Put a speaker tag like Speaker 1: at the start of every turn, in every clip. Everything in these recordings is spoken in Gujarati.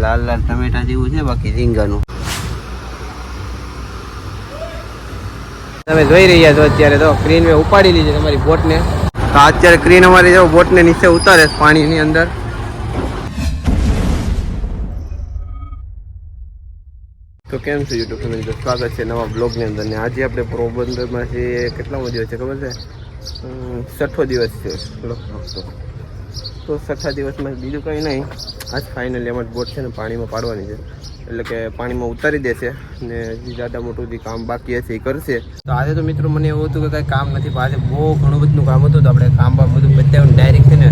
Speaker 1: લાલ લાલ ટમેટા જેવું છે, બાકી રીંગણનું તમે જોઈ રહ્યા છો. અત્યારે તો ક્રીન મેં ઉપાડી લીધી તમારી બોટને. તો અત્યારે ક્રીન અમારી જો બોટને નીચે ઉતારે પાણીની અંદર. તો કેમ છે યુટ્યુબ ફેમિલી, સ્વાગત છે નવા બ્લોગની અંદર. ને આજે આપણે પોરબંદરમાં છીએ. કેટલામો દિવસ છે ખબર છે? 6થો દિવસ છે લગભગ. તો 6થા દિવસમાં બીજું કંઈ નહીં. આજ ફાઇનલી અમારી બોટ છે ને પાણીમાં પાડવાની છે, એટલે કે પાણીમાં ઉતારી દેશે ને જે જાડા મોટું જે કામ બાકી હશે એ કરશે. તો આજે તો મિત્રો મને એવું હતું કે કંઈ કામ નથી, પણ આજે બહુ ઘણું બધું કામ હતું. તો આપણે કામ બધું બતાવ્યું ડાયરેક્ટ છે ને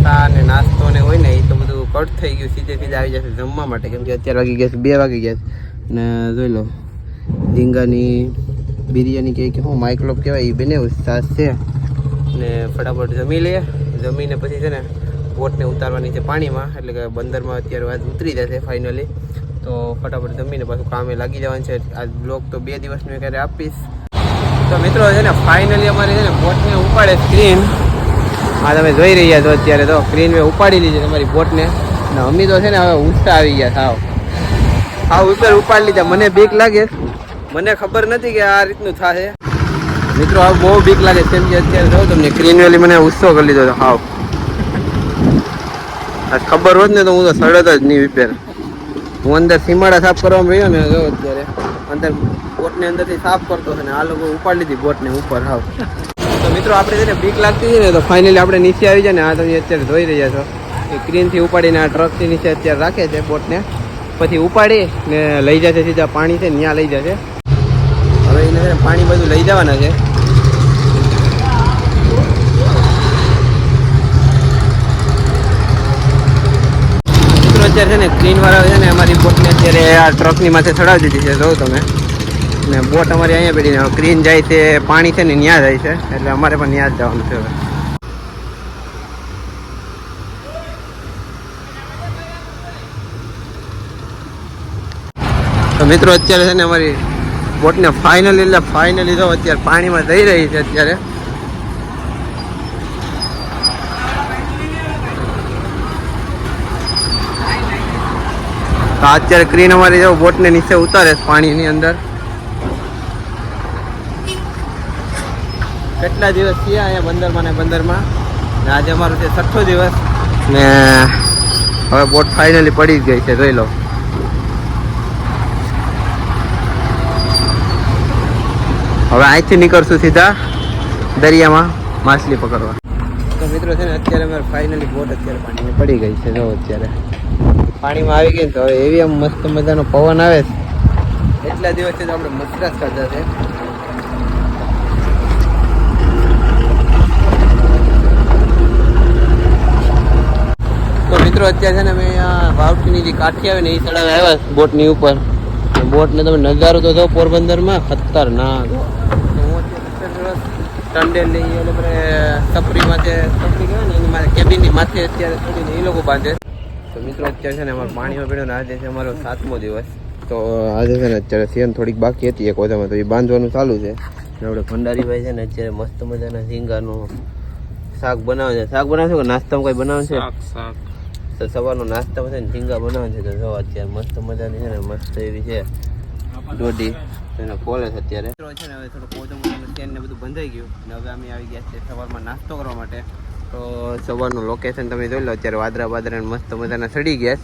Speaker 1: ચા ને નાસ્તો ને હોય ને એ તો બધું કટ થઈ ગયું. સીધે આવી જશે જમવા માટે, કેમ કે અત્યારે વાગી ગયા છે 2 વાગી ગયા ને જોઈ લો રીંગાની બિરયાની કે શું માઇક્રોપ કહેવાય એ બનાવ્યું, છાશ છે ને ફટાફટ જમી લઈએ. જમીને પછી છે ને બોટને ઉતારવાની છે પાણીમાં, એટલે કે બંદરમાં અત્યારે વાત ઉતરી જશે ફાઇનલી. તો ફટાફટ જમીને પાછું કામે લાગી જવાનું છે. આ બ્લોગ તો 2 દિવસનું ક્યારે આપીશ. તો મિત્રો છે ને ફાઇનલી અમારી છે ને બોટને ઉપાડે સ્ક્રીન. હા તમે જોઈ રહ્યા છો. અત્યારે તો સ્ક્રીન મેં ઉપાડી લીધી તમારી બોટને ને અમી તો છે ને હવે ઊંચા આવી ગયા સાવ ઉપર ઉપાડી લીધા. મને બીક લાગે, મને ખબર નથી કે આ રીતનું થશે મિત્રો. હવે બહુ બીક લાગે કેમ કે અત્યારે જો તમને સ્ક્રીન વેલી મને ઉત્સવ કરી લીધો હતો. હાવ ખબર હોત ને તો હું તો સડત જ નહીં વિપેર. હું અંદર સીમાડા સાફ કરવામાં રહ્યો ને, જો અત્યારે અંદર બોટને અંદરથી સાફ કરતો છે ને આ લોકો ઉપાડી લીધી બોટને ઉપર. હાવ તો મિત્રો આપણે છે ને બીક લાગતી છે ને, તો ફાઇનલી આપણે નીચે આવી જાય ને. આ તમે અત્યારે જોઈ રહ્યા છો કે ક્રીનથી ઉપાડીને આ ટ્રકથી નીચે અત્યારે રાખે છે બોટને, પછી ઉપાડી ને લઈ જશે સીધા પાણી છે ત્યાં લઈ જશે. હવે એને પાણી બધું લઈ જવાના છે. અત્યારે છે ને ક્લીન વાળા છે ને અમારી બોટને અત્યારે આ ટ્રકની માથે ચડાવી દીધી છે. જો તમે ને બોટ અમારી અહીંયા બેઠીને ક્લીન જાય છે, પાણી છે ને ત્યાં જાય છે, એટલે અમારે પણ ત્યાં જ જવાનું છે હવે. તો મિત્રો અત્યારે છે ને અમારી બોટને ફાઇનલી જો અત્યારે પાણીમાં જઈ રહી છે. અત્યારે તો અત્યારે ક્રીન અમારી જો બોટને નીચે ઉતારે પાણીની અંદર. કેટલા દિવસ થયા અહીંયા બંદરમાં ને આજે અમારો છે 6થો દિવસ ને હવે બોટ ફાઇનલી પડી જ ગઈ છે. જોઈ લો હવે અહીંથી નીકળશું સીધા દરિયામાં માછલી પકડવા. તો મિત્રો છે ને અત્યારે અમારે ફાઇનલી બોટ અત્યારે પાણીમાં પડી ગઈ છે. જો અત્યારે પાણીમાં આવી ગઈ તો હવે એવી આમ મસ્ત મજાનો પવન આવે છે. એટલા દિવસથી તો આપણે મસરાસ ખાધા છે. તો મિત્રો અત્યારે છે ને અમે અહીંયા વાવટીની જે કાઠી આવે ને એ સડાવે આવ્યા બોટની ઉપર. બોટને તમે નજારો તો જો પોરબંદરમાં ખતરનાક. ટંડેલ લઈ એટલે સપરી માથે સપરી કહેવાય ને એની માથે કેબિનની માથે અત્યારે ચડીને એ લોકો બાંધે. તો મિત્રો અત્યારે છે ને અમારે પાણીમાં પડ્યો ને આજે છે અમારો 7મો દિવસ. તો આજે છે ને અત્યારે સેન થોડીક બાકી હતી એક ઓજામાં, તો એ બાંધવાનું ચાલુ છે. અને આપણે ભંડારીભાઈ છે ને અત્યારે મસ્ત મજાના ઝીંગાનું શાક બનાવે છે. શાક બનાવશે કે નાસ્તામાં કંઈ બનાવે છે? તો સવારનો નાસ્તામાં છે ને ઝીંગા બનાવે છે. તો જો અત્યારે મસ્ત મજાની છે ને મસ્ત એવી છે દોઢી એને ખોલે છે અત્યારે છે ને. હવે થોડું પોતો મોટું સેન ને બધું બંધાઈ ગયું અને હવે અમે આવી ગયા છીએ સવારમાં નાસ્તો કરવા માટે. તો સવારનું લોકેશન તમે જોઈ લો. અત્યારે વાદરા મસ્ત મજાના ચડી ગયા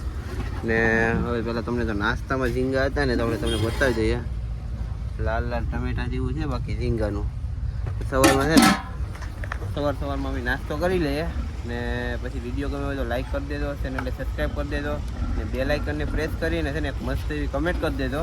Speaker 1: ને. હવે પહેલાં તમને તો નાસ્તામાં ઝીંગા હતા ને તો આપણે તમને બતાવી દઈએ. લાલ લાલ ટમેટા જેવું છે, બાકી ઝીંગાનું. સવારમાં છે ને સવારમાં અમે નાસ્તો કરી લઈએ ને પછી વિડીયો ગમે હોય તો લાઈક કરી દેજો, ચેનલને સબસ્ક્રાઈબ કરી દેજો ને બેલ આઇકનને પ્રેસ કરીને છે ને એક મસ્ત એવી કમેન્ટ કરી દેજો.